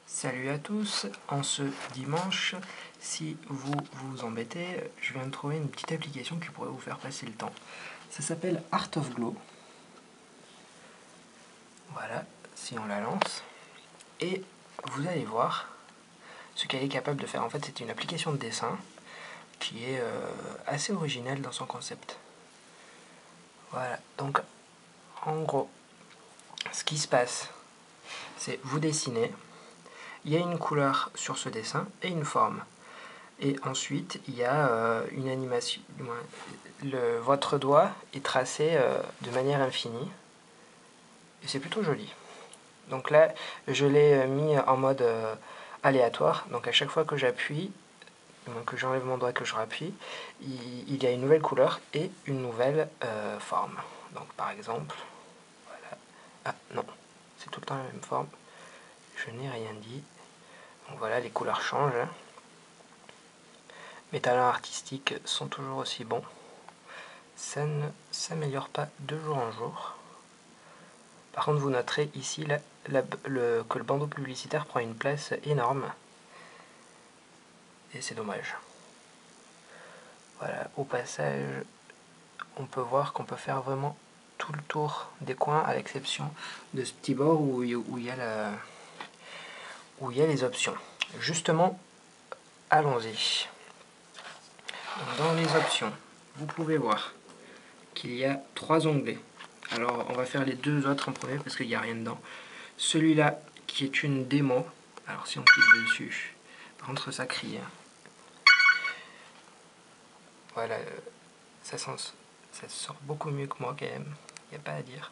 Salut à tous, en ce dimanche, si vous vous embêtez, je viens de trouver une petite application qui pourrait vous faire passer le temps. Ça s'appelle Art of Glow. Voilà, si on la lance. Et vous allez voir ce qu'elle est capable de faire. En fait, c'est une application de dessin qui est assez originale dans son concept. Voilà, donc en gros, ce qui se passe, c'est vous dessinez, il y a une couleur sur ce dessin et une forme. Et ensuite, il y a une animation. Votre doigt est tracé de manière infinie. Et c'est plutôt joli. Donc là, je l'ai mis en mode aléatoire. Donc à chaque fois que j'appuie, que j'enlève mon doigt et que je rappuie, il y a une nouvelle couleur et une nouvelle forme. Donc par exemple, voilà. Ah non, c'est tout le temps la même forme. Je n'ai rien dit. Donc voilà, les couleurs changent. Mes talents artistiques sont toujours aussi bons. Ça ne s'améliore pas de jour en jour. Par contre, vous noterez ici que le bandeau publicitaire prend une place énorme. Et c'est dommage. Voilà, au passage, on peut voir qu'on peut faire vraiment tout le tour des coins, à l'exception de ce petit bord où il y a les options. Justement, allons-y. Dans les options, vous pouvez voir qu'il y a 3 onglets. Alors, on va faire les 2 autres en premier parce qu'il n'y a rien dedans. Celui-là, qui est une démo. Alors, si on clique dessus, par contre, ça crie. Voilà, ça sort beaucoup mieux que moi quand même. Il n'y a pas à dire.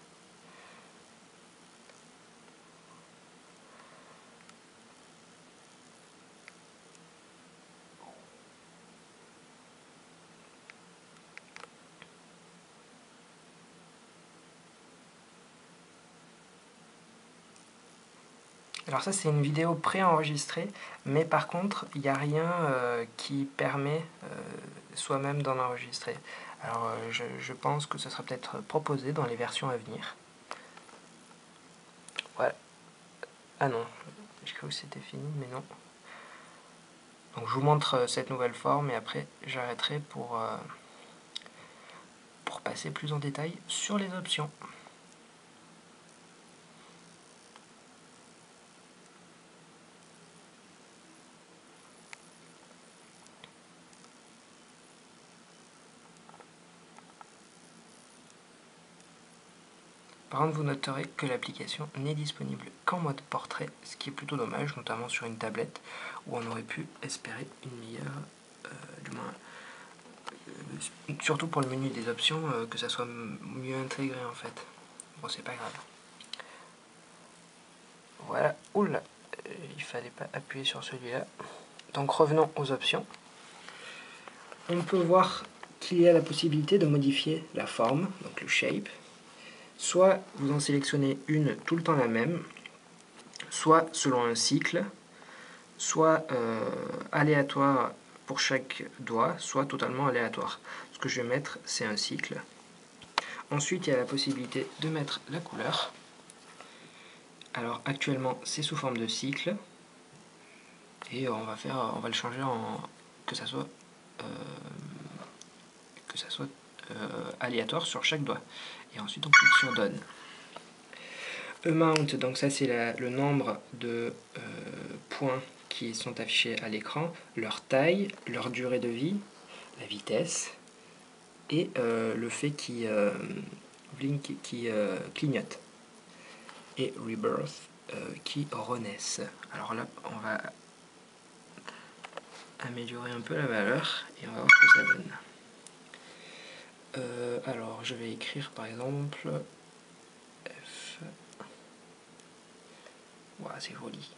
Alors ça, c'est une vidéo préenregistrée, mais par contre, il n'y a rien qui permet soi-même d'en enregistrer. Alors je pense que ce sera peut-être proposé dans les versions à venir. Voilà. Ah non, j'ai cru que c'était fini, mais non. Donc je vous montre cette nouvelle forme et après j'arrêterai pour passer plus en détail sur les options. Par contre, vous noterez que l'application n'est disponible qu'en mode portrait, ce qui est plutôt dommage, notamment sur une tablette, où on aurait pu espérer une meilleure, du moins, surtout pour le menu des options, que ça soit mieux intégré en fait. Bon, c'est pas grave. Voilà, oula, il fallait pas appuyer sur celui-là. Donc revenons aux options. On peut voir qu'il y a la possibilité de modifier la forme, donc le shape. Soit vous en sélectionnez une tout le temps la même, soit selon un cycle, soit aléatoire pour chaque doigt, soit totalement aléatoire. Ce que je vais mettre, c'est un cycle. Ensuite, il y a la possibilité de mettre la couleur. Alors actuellement, c'est sous forme de cycle. Et on va le changer en que ça soit aléatoire sur chaque doigt. Et ensuite, on clique sur Done. Amount, donc ça c'est le nombre de points qui sont affichés à l'écran, leur taille, leur durée de vie, la vitesse et le fait qui clignote. Et Rebirth qui renaissent. Alors là, on va améliorer un peu la valeur et on va voir ce que ça donne. Alors je vais écrire par exemple F. Wow, c'est joli.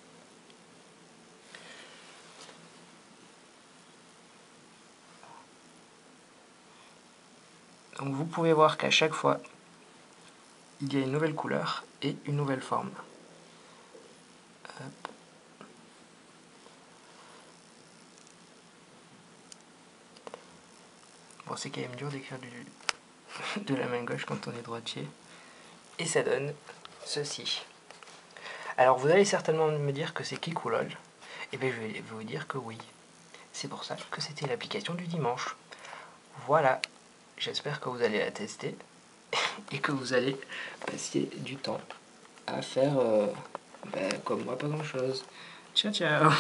Donc vous pouvez voir qu'à chaque fois, il y a une nouvelle couleur et une nouvelle forme. Hop. Bon, c'est quand même dur d'écrire de la main gauche quand on est droitier. Et ça donne ceci. Alors vous allez certainement me dire que c'est Kik ou LOL. Et bien je vais vous dire que oui. C'est pour ça que c'était l'application du dimanche. Voilà, j'espère que vous allez la tester et que vous allez passer du temps à faire comme moi, pas grand chose. Ciao ciao.